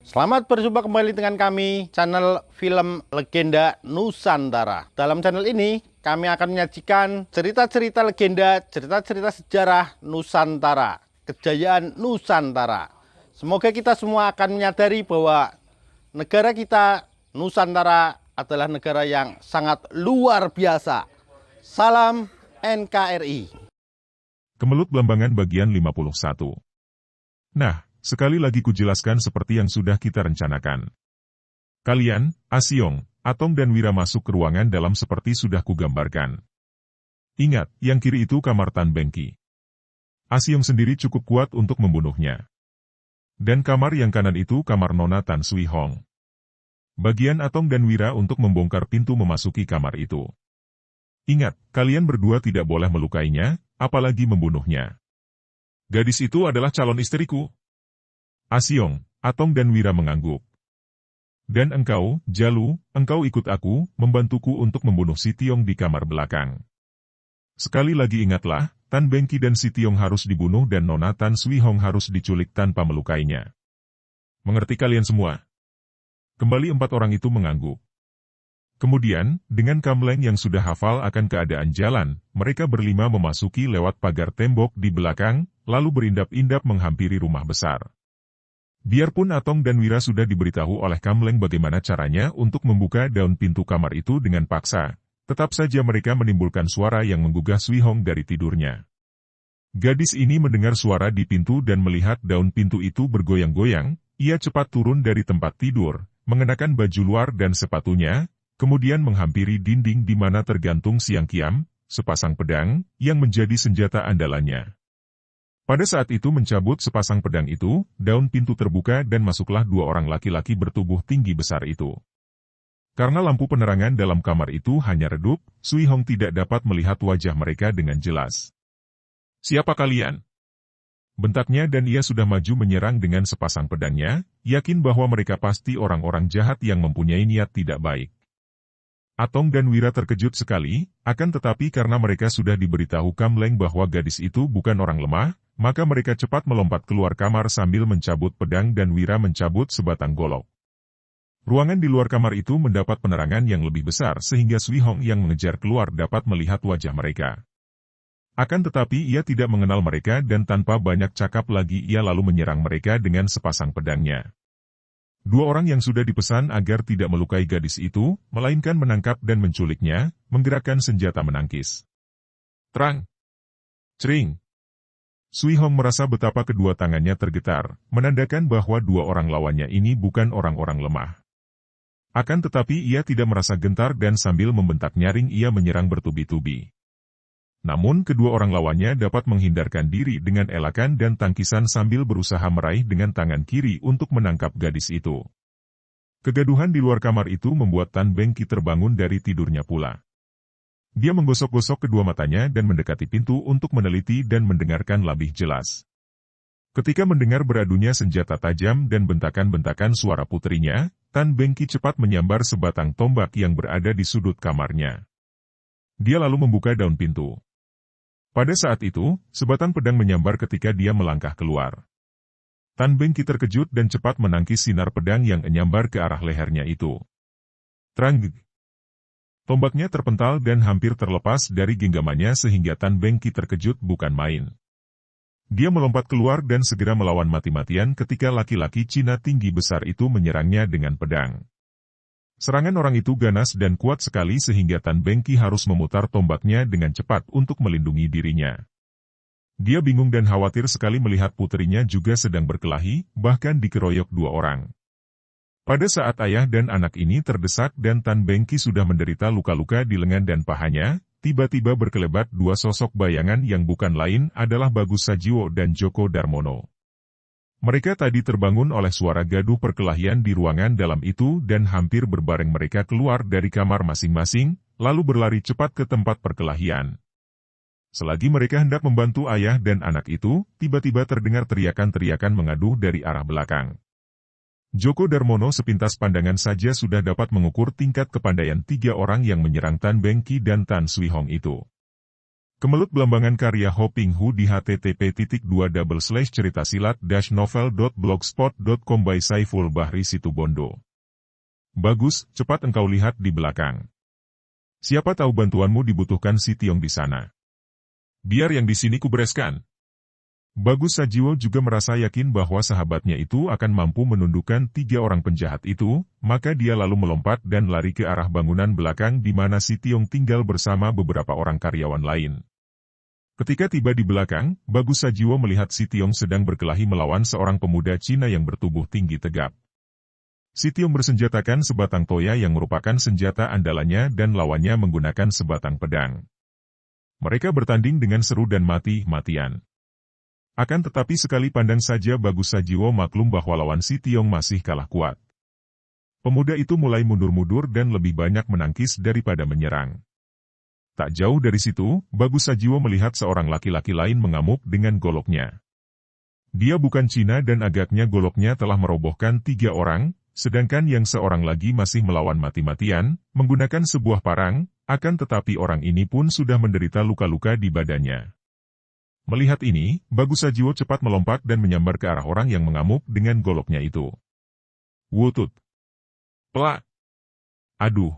Selamat berjumpa kembali dengan kami, channel Film Legenda Nusantara. Dalam channel ini, kami akan menyajikan cerita-cerita legenda, cerita-cerita sejarah Nusantara, kejayaan Nusantara. Semoga kita semua akan menyadari bahwa negara kita, Nusantara, adalah negara yang sangat luar biasa. Salam NKRI. Kemelut Blambangan bagian 51. Nah, sekali lagi kujelaskan seperti yang sudah kita rencanakan. Kalian, Asyong, Atong dan Wira masuk ke ruangan dalam seperti sudah kugambarkan. Ingat, yang kiri itu kamar Tan Bengki. Asyong sendiri cukup kuat untuk membunuhnya. Dan kamar yang kanan itu kamar Nona Tan Sui Hong. Bagian Atong dan Wira untuk membongkar pintu memasuki kamar itu. Ingat, kalian berdua tidak boleh melukainya, apalagi membunuhnya. Gadis itu adalah calon istriku. Asyong, Atong dan Wira mengangguk. Dan engkau, Jalu, engkau ikut aku, membantuku untuk membunuh Si Tiong di kamar belakang. Sekali lagi ingatlah, Tan Bengki dan Si Tiong harus dibunuh dan Nona Tan Sui Hong harus diculik tanpa melukainya. Mengerti kalian semua? Kembali 4 orang itu mengangguk. Kemudian, dengan Kamleng yang sudah hafal akan keadaan jalan, mereka berlima memasuki lewat pagar tembok di belakang, lalu berindap-indap menghampiri rumah besar. Biarpun Atong dan Wira sudah diberitahu oleh Kamleng bagaimana caranya untuk membuka daun pintu kamar itu dengan paksa, tetap saja mereka menimbulkan suara yang menggugah Sui Hong dari tidurnya. Gadis ini mendengar suara di pintu dan melihat daun pintu itu bergoyang-goyang, ia cepat turun dari tempat tidur, mengenakan baju luar dan sepatunya, kemudian menghampiri dinding di mana tergantung siang kiam, sepasang pedang, yang menjadi senjata andalannya. Pada saat itu mencabut sepasang pedang itu, daun pintu terbuka dan masuklah 2 orang laki-laki bertubuh tinggi besar itu. Karena lampu penerangan dalam kamar itu hanya redup, Sui Hong tidak dapat melihat wajah mereka dengan jelas. "Siapa kalian?" bentaknya dan ia sudah maju menyerang dengan sepasang pedangnya, yakin bahwa mereka pasti orang-orang jahat yang mempunyai niat tidak baik. Atong dan Wira terkejut sekali, akan tetapi karena mereka sudah diberitahu Kamleng bahwa gadis itu bukan orang lemah, maka mereka cepat melompat keluar kamar sambil mencabut pedang dan Wira mencabut sebatang golok. Ruangan di luar kamar itu mendapat penerangan yang lebih besar sehingga Sui Hong yang mengejar keluar dapat melihat wajah mereka. Akan tetapi ia tidak mengenal mereka dan tanpa banyak cakap lagi ia lalu menyerang mereka dengan sepasang pedangnya. 2 orang yang sudah dipesan agar tidak melukai gadis itu, melainkan menangkap dan menculiknya, menggerakkan senjata menangkis. Terang! Cering! Sui Hong merasa betapa kedua tangannya tergetar, menandakan bahwa 2 orang lawannya ini bukan orang-orang lemah. Akan tetapi ia tidak merasa gentar dan sambil membentak nyaring ia menyerang bertubi-tubi. Namun kedua orang lawannya dapat menghindarkan diri dengan elakan dan tangkisan sambil berusaha meraih dengan tangan kiri untuk menangkap gadis itu. Kegaduhan di luar kamar itu membuat Tan Bengki terbangun dari tidurnya pula. Dia menggosok-gosok kedua matanya dan mendekati pintu untuk meneliti dan mendengarkan lebih jelas. Ketika mendengar beradunya senjata tajam dan bentakan-bentakan suara putrinya, Tan Bengki cepat menyambar sebatang tombak yang berada di sudut kamarnya. Dia lalu membuka daun pintu. Pada saat itu, sebatang pedang menyambar ketika dia melangkah keluar. Tan Bengki terkejut dan cepat menangkis sinar pedang yang menyambar ke arah lehernya itu. Trang! Tombaknya terpental dan hampir terlepas dari genggamannya sehingga Tan Bengki terkejut bukan main. Dia melompat keluar dan segera melawan mati-matian ketika laki-laki Cina tinggi besar itu menyerangnya dengan pedang. Serangan orang itu ganas dan kuat sekali sehingga Tan Bengki harus memutar tombaknya dengan cepat untuk melindungi dirinya. Dia bingung dan khawatir sekali melihat putrinya juga sedang berkelahi, bahkan dikeroyok 2 orang. Pada saat ayah dan anak ini terdesak dan Tan Bengki sudah menderita luka-luka di lengan dan pahanya, tiba-tiba berkelebat 2 sosok bayangan yang bukan lain adalah Bagus Sajiwo dan Joko Darmono. Mereka tadi terbangun oleh suara gaduh perkelahian di ruangan dalam itu dan hampir berbareng mereka keluar dari kamar masing-masing, lalu berlari cepat ke tempat perkelahian. Selagi mereka hendak membantu ayah dan anak itu, tiba-tiba terdengar teriakan-teriakan mengaduh dari arah belakang. Joko Darmono sepintas pandangan saja sudah dapat mengukur tingkat kepandaian 3 orang yang menyerang Tan Bengki dan Tan Sui Hong itu. Kemelut Belambangan karya Hoping Hu di http://ceritasilat-novel.blogspot.com by Saiful Bahri Situbondo. Bagus, cepat engkau lihat di belakang. Siapa tahu bantuanmu dibutuhkan si Tiong di sana. Biar yang di sini kubereskan. Bagus Sajiwo juga merasa yakin bahwa sahabatnya itu akan mampu menundukkan 3 orang penjahat itu, maka dia lalu melompat dan lari ke arah bangunan belakang di mana si Tiong tinggal bersama beberapa orang karyawan lain. Ketika tiba di belakang, Bagus Sajiwo melihat si Tiong sedang berkelahi melawan seorang pemuda Cina yang bertubuh tinggi tegap. Si Tiong bersenjatakan sebatang toya yang merupakan senjata andalannya dan lawannya menggunakan sebatang pedang. Mereka bertanding dengan seru dan mati-matian. Akan tetapi sekali pandang saja Bagus Sajiwo maklum bahwa lawan si Tiong masih kalah kuat. Pemuda itu mulai mundur-mundur dan lebih banyak menangkis daripada menyerang. Tak jauh dari situ, Bagus Sajiwo melihat seorang laki-laki lain mengamuk dengan goloknya. Dia bukan Cina dan agaknya goloknya telah merobohkan 3 orang, sedangkan yang seorang lagi masih melawan mati-matian, menggunakan sebuah parang, akan tetapi orang ini pun sudah menderita luka-luka di badannya. Melihat ini, Bagus Sajiwo cepat melompat dan menyambar ke arah orang yang mengamuk dengan goloknya itu. Wutut! Plak! Aduh!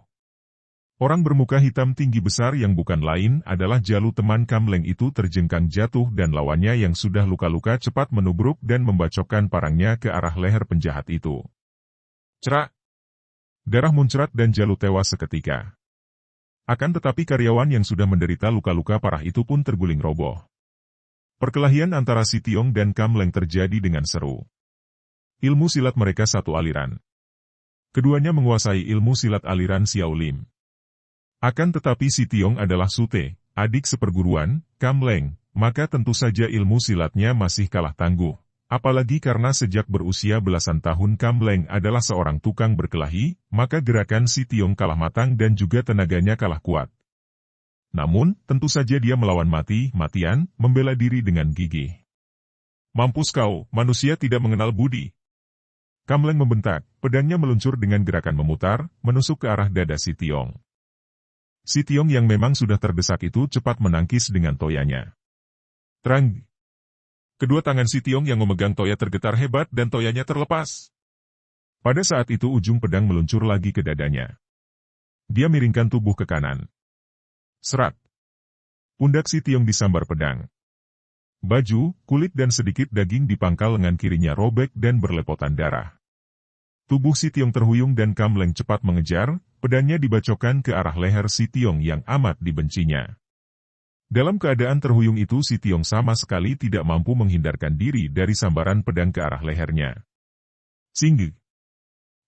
Orang bermuka hitam tinggi besar yang bukan lain adalah Jalu teman Kamleng itu terjengkang jatuh dan lawannya yang sudah luka-luka cepat menubruk dan membacokkan parangnya ke arah leher penjahat itu. Cerak! Darah muncrat dan Jalu tewas seketika. Akan tetapi karyawan yang sudah menderita luka-luka parah itu pun terguling roboh. Perkelahian antara si Tiong dan Kamleng terjadi dengan seru. Ilmu silat mereka satu aliran. Keduanya menguasai ilmu silat aliran Xiaolim. Akan tetapi si Tiong adalah Sute, adik seperguruan, Kamleng, maka tentu saja ilmu silatnya masih kalah tangguh. Apalagi karena sejak berusia belasan tahun Kamleng adalah seorang tukang berkelahi, maka gerakan si Tiong kalah matang dan juga tenaganya kalah kuat. Namun, tentu saja dia melawan mati-matian, membela diri dengan gigih. Mampus kau, manusia tidak mengenal budi. Kamleng membentak, pedangnya meluncur dengan gerakan memutar, menusuk ke arah dada si Tiong. Si Tiong yang memang sudah terdesak itu cepat menangkis dengan toyanya. Terang! Kedua tangan si Tiong yang memegang toya tergetar hebat dan toyanya terlepas. Pada saat itu ujung pedang meluncur lagi ke dadanya. Dia miringkan tubuh ke kanan. Serat. Pundak si Tiong disambar pedang. Baju, kulit dan sedikit daging di pangkal lengan kirinya robek dan berlepotan darah. Tubuh si Tiong terhuyung dan Kamleng cepat mengejar, pedangnya dibacokkan ke arah leher si Tiong yang amat dibencinya. Dalam keadaan terhuyung itu si Tiong sama sekali tidak mampu menghindarkan diri dari sambaran pedang ke arah lehernya. Singgih.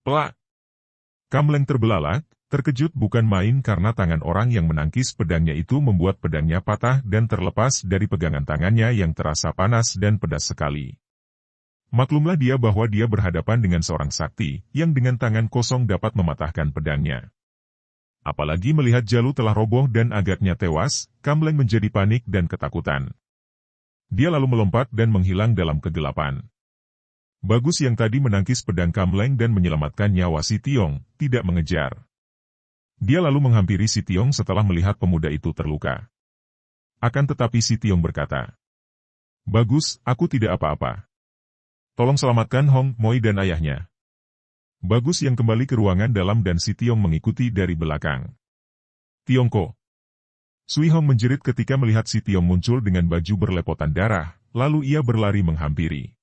Plak. Kamleng terbelalak. Terkejut bukan main karena tangan orang yang menangkis pedangnya itu membuat pedangnya patah dan terlepas dari pegangan tangannya yang terasa panas dan pedas sekali. Maklumlah dia bahwa dia berhadapan dengan seorang sakti, yang dengan tangan kosong dapat mematahkan pedangnya. Apalagi melihat Jalu telah roboh dan agaknya tewas, Kamleng menjadi panik dan ketakutan. Dia lalu melompat dan menghilang dalam kegelapan. Bagus yang tadi menangkis pedang Kamleng dan menyelamatkan nyawa si Tiong, tidak mengejar. Dia lalu menghampiri si Tiong setelah melihat pemuda itu terluka. Akan tetapi si Tiong berkata, Bagus, aku tidak apa-apa. Tolong selamatkan Hong Moi dan ayahnya. Bagus yang kembali ke ruangan dalam dan si Tiong mengikuti dari belakang. Tiongko. Sui Hong menjerit ketika melihat si Tiong muncul dengan baju berlepotan darah, lalu ia berlari menghampiri.